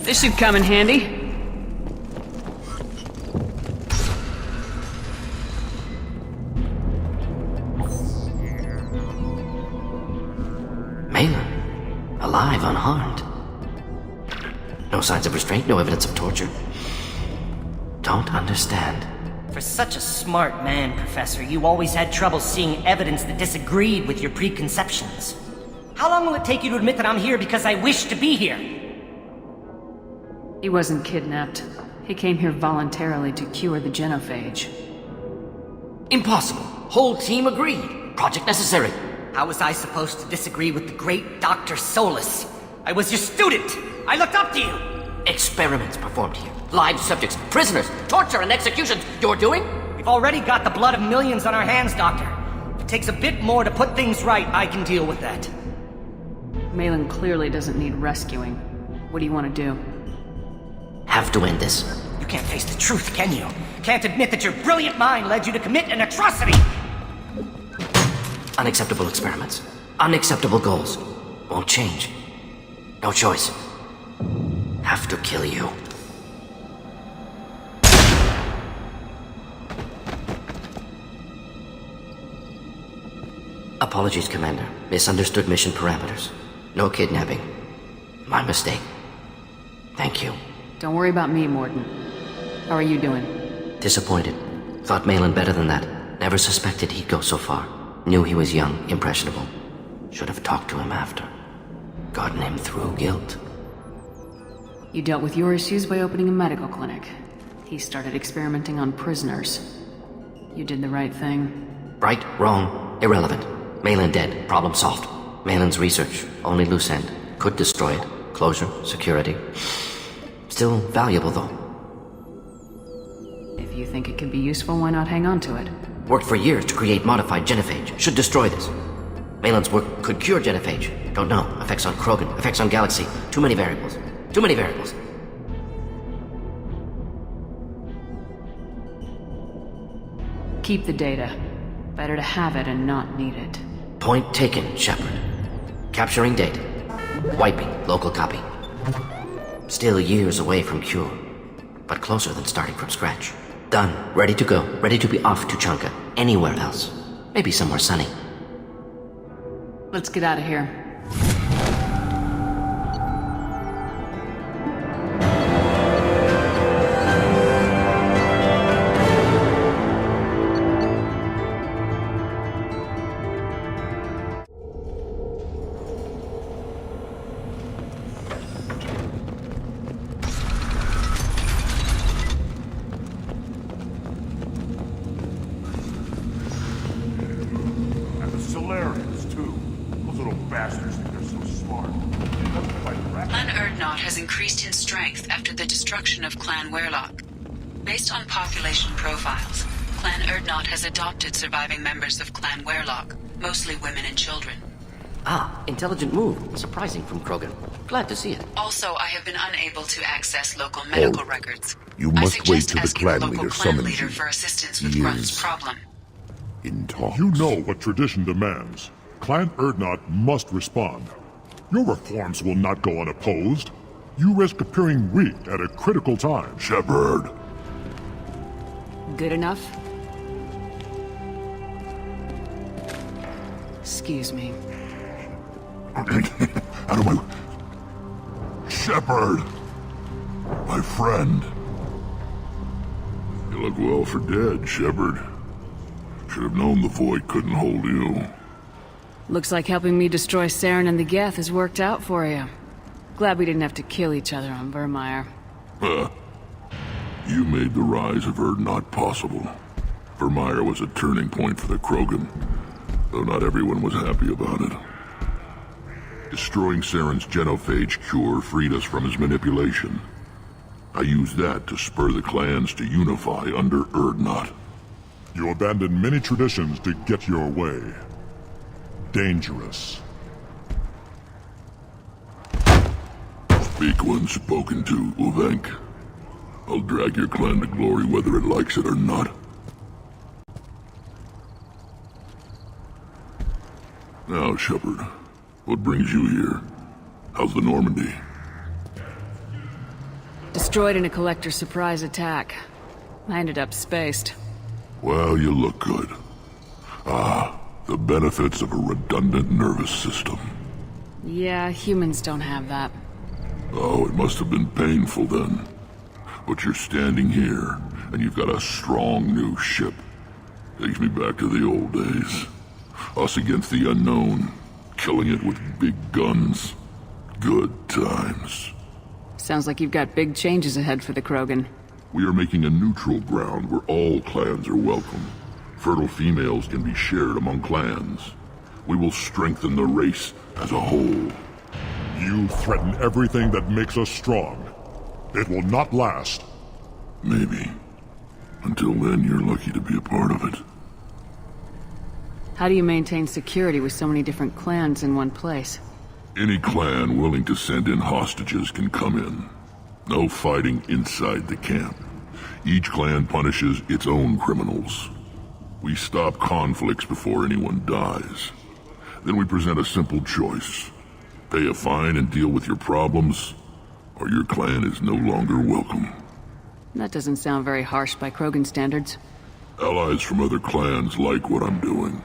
This should come in handy. Malin, alive, unharmed. No signs of restraint, no evidence of torture. Don't understand. For such a smart man, Professor, you always had trouble seeing evidence that disagreed with your preconceptions. How long will it take you to admit that I'm here because I wish to be here? He wasn't kidnapped. He came here voluntarily to cure the genophage. Impossible. Whole team agreed. Project necessary. How was I supposed to disagree with the great Dr. Solus? I was your student! I looked up to you! Experiments performed here. Live subjects, prisoners, torture and executions. You're doing? We've already got the blood of millions on our hands, Doctor. If it takes a bit more to put things right, I can deal with that. Malin clearly doesn't need rescuing. What do you want to do? Have to end this. You can't face the truth, can you? Can't admit that your brilliant mind led you to commit an atrocity! Unacceptable experiments. Unacceptable goals. Won't change. No choice. Have to kill you. Apologies, Commander. Misunderstood mission parameters. No kidnapping. My mistake. Thank you. Don't worry about me, Morton. How are you doing? Disappointed. Thought Malin better than that. Never suspected he'd go so far. Knew he was young, impressionable. Should have talked to him after. Gotten him through guilt. You dealt with your issues by opening a medical clinic. He started experimenting on prisoners. You did the right thing. Right, wrong, irrelevant. Malin dead, problem solved. Malin's research, only loose end. Could destroy it. Closure, security. Still valuable, though. If you think it could be useful, why not hang on to it? Worked for years to create modified genophage. Should destroy this. Malin's work could cure genophage. Don't know. Effects on Krogan, effects on Galaxy. Too many variables. Too many variables. Keep the data. Better to have it and not need it. Point taken, Shepard. Capturing data. Wiping local copy. Still years away from cure, but closer than starting from scratch. Done. Ready to go. Ready to be off to Chanka. Anywhere else. Maybe somewhere sunny. Let's get out of here. Of Clan Werlock. Based on population profiles, Clan Erdnot has adopted surviving members of Clan Werlock, mostly women and children. Ah, intelligent move. Surprising from Krogan. Glad to see it. Also, I have been unable to access local medical records. You must wait till the clan leader summons you. For assistance with Grunt's problem. In talks. You know what tradition demands. Clan Erdnot must respond. Your reforms will not go unopposed. You risk appearing weak at a critical time. Shepard. Good enough? Excuse me. Out of my... Shepard! My friend. You look well for dead, Shepard. Should have known the Void couldn't hold you. Looks like helping me destroy Saren and the Geth has worked out for you. Glad we didn't have to kill each other on Vermeer. You made the rise of Erdnot possible. Vermeer was a turning point for the Krogan, though not everyone was happy about it. Destroying Saren's genophage cure freed us from his manipulation. I used that to spur the clans to unify under Erdnot. You abandoned many traditions to get your way. Dangerous. Speak when spoken to, Uvenk. I'll drag your clan to glory whether it likes it or not. Now, Shepard, what brings you here? How's the Normandy? destroyed in a collector surprise attack. I ended up spaced. Well, you look good. Ah, the benefits of a redundant nervous system. Yeah, humans don't have that. Oh, it must have been painful then. But you're standing here, and you've got a strong new ship. Takes me back to the old days. Us against the unknown, killing it with big guns. Good times. Sounds like you've got big changes ahead for the Krogan. We are making a neutral ground where all clans are welcome. Fertile females can be shared among clans. We will strengthen the race as a whole. You threaten everything that makes us strong. It will not last. Maybe. Until then, you're lucky to be a part of it. How do you maintain security with so many different clans in one place? Any clan willing to send in hostages can come in. No fighting inside the camp. Each clan punishes its own criminals. We stop conflicts before anyone dies. Then we present a simple choice. Pay a fine and deal with your problems, or your clan is no longer welcome. That doesn't sound very harsh by Krogan standards. Allies from other clans like what I'm doing.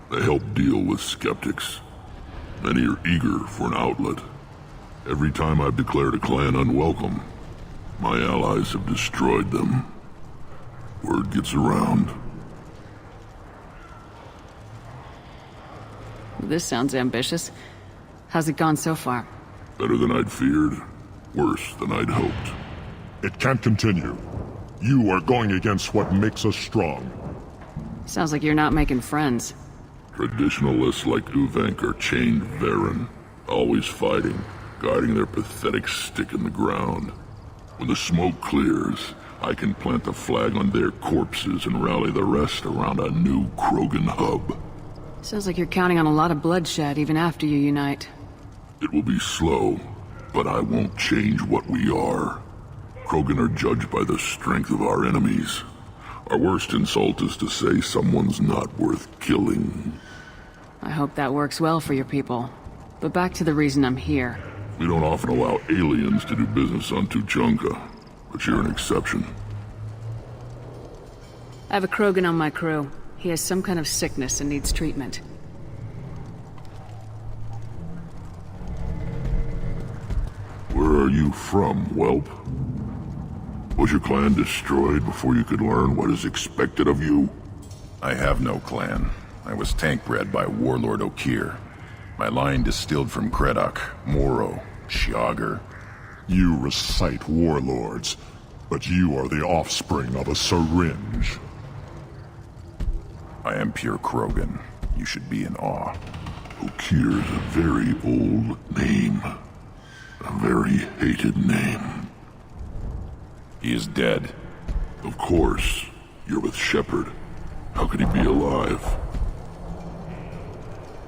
They help deal with skeptics. Many are eager for an outlet. Every time I've declared a clan unwelcome, my allies have destroyed them. Word gets around. This sounds ambitious. How's it gone so far? Better than I'd feared. Worse than I'd hoped. It can't continue. You are going against what makes us strong. Sounds like you're not making friends. Traditionalists like Uvenk are chained Varen, always fighting, guarding their pathetic stick in the ground. When the smoke clears, I can plant the flag on their corpses and rally the rest around a new Krogan hub. Sounds like you're counting on a lot of bloodshed even after you unite. It will be slow, but I won't change what we are. Krogan are judged by the strength of our enemies. Our worst insult is to say someone's not worth killing. I hope that works well for your people. But back to the reason I'm here. We don't often allow aliens to do business on Tuchanka, but you're an exception. I have a Krogan on my crew. He has some kind of sickness and needs treatment. Where are you from, whelp? Was your clan destroyed before you could learn what is expected of you? I have no clan. I was tank-bred by Warlord Okir. My line distilled from Kredok, Moro, Shiagar. You recite warlords, but you are the offspring of a syringe. I am pure Krogan. You should be in awe. Okir is a very old name. A very hated name. He is dead. Of course. You're with Shepard. How could he be alive?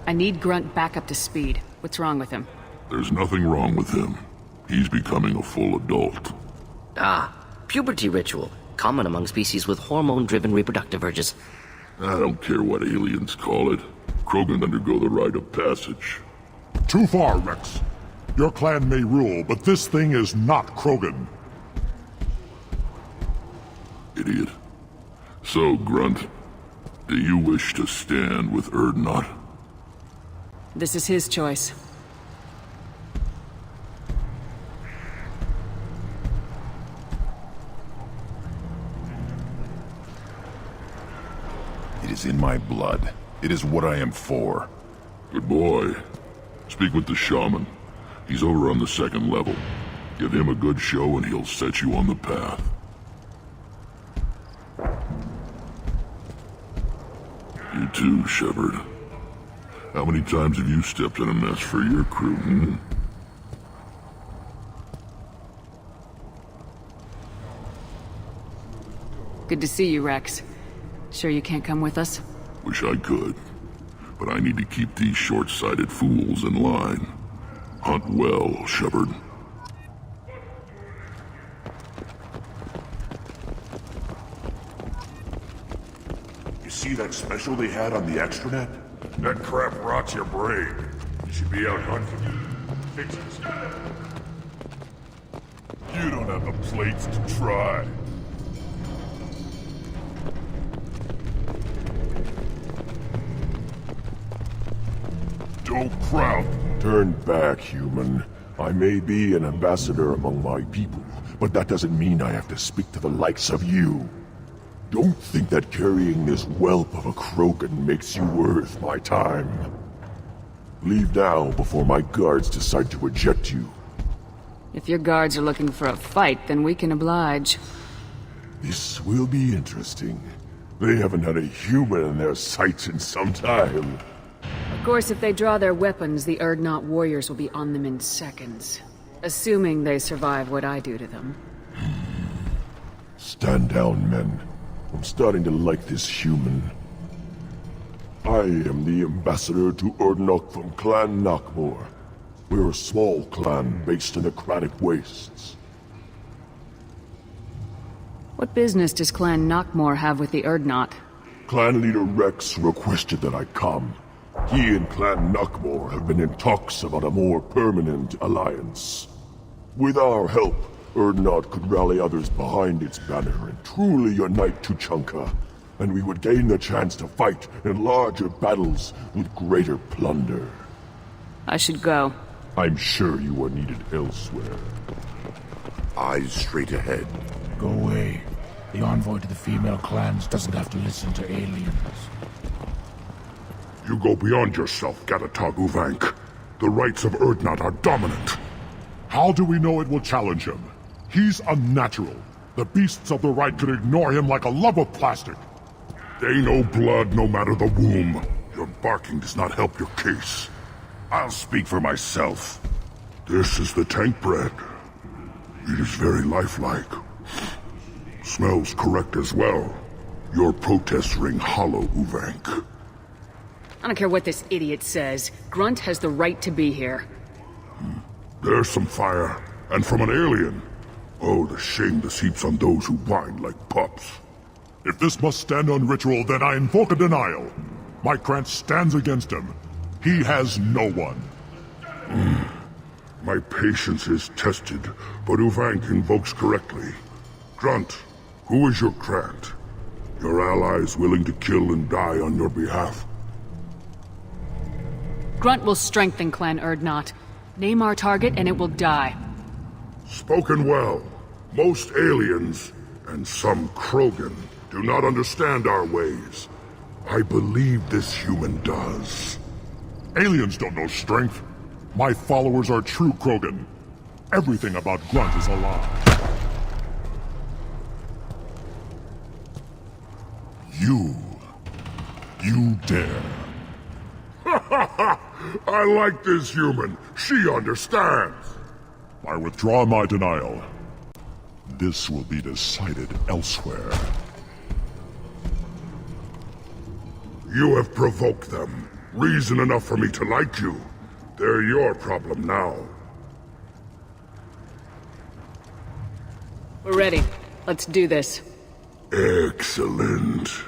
I need Grunt back up to speed. What's wrong with him? There's nothing wrong with him. He's becoming a full adult. Ah, puberty ritual. Common among species with hormone-driven reproductive urges. I don't care what aliens call it. Krogan undergo the rite of passage. Too far, Rex. Your clan may rule, but this thing is not Krogan. Idiot. So, Grunt, do you wish to stand with Urdnot? This is his choice. It is in my blood. It is what I am for. Good boy. Speak with the shaman. He's over on the second level. Give him a good show and he'll set you on the path. You too, Shepard. How many times have you stepped in a mess for your crew, hmm? Good to see you, Rex. Sure you can't come with us? Wish I could. But I need to keep these short-sighted fools in line. Hunt well, Shepard. You see that special they had on the extranet? That crap rots your brain. You should be out hunting. Fix it. You don't have the plates to try. Don't crowd. Turn back, human. I may be an ambassador among my people, but that doesn't mean I have to speak to the likes of you. Don't think that carrying this whelp of a Krogan makes you worth my time. Leave now before my guards decide to eject you. If your guards are looking for a fight, then we can oblige. This will be interesting. They haven't had a human in their sights in some time. Of course, if they draw their weapons, the Urdnot warriors will be on them in seconds. Assuming they survive what I do to them. Stand down, men. I'm starting to like this human. I am the ambassador to Urdnot from Clan Knockmore. We're a small clan based in the Kratic Wastes. What business does Clan Knockmore have with the Urdnot? Clan leader Rex requested that I come. He and Clan Knockmore have been in talks about a more permanent alliance. With our help, Urdnot could rally others behind its banner and truly unite Tuchanka, and we would gain the chance to fight in larger battles with greater plunder. I should go. I'm sure you are needed elsewhere. Eyes straight ahead. Go away. The envoy to the female clans doesn't have to listen to aliens. You go beyond yourself, Gatatog Uvank. The rights of Urdnot are dominant. How do we know it will challenge him? He's unnatural. The beasts of the right could ignore him like a lump of plastic. They know blood no matter the womb. Your barking does not help your case. I'll speak for myself. This is the tank bread. It is very lifelike. Smells correct as well. Your protests ring hollow, Uvank. I don't care what this idiot says. Grunt has the right to be here. There's some fire, and from an alien. Oh, the shame this heaps on those who whine like pups. If this must stand on ritual, then I invoke a denial. My Krantz stands against him. He has no one. My patience is tested, but Uvank invokes correctly. Grunt, who is your Krant? Your allies willing to kill and die on your behalf? Grunt will strengthen Clan Urdnot. Name our target and it will die. Spoken well. Most aliens, and some Krogan, do not understand our ways. I believe this human does. Aliens don't know strength. My followers are true Krogan. Everything about Grunt is a lie. You dare. I like this human. She understands. I withdraw my denial. This will be decided elsewhere. You have provoked them. Reason enough for me to like you. They're your problem now. We're ready. Let's do this. Excellent.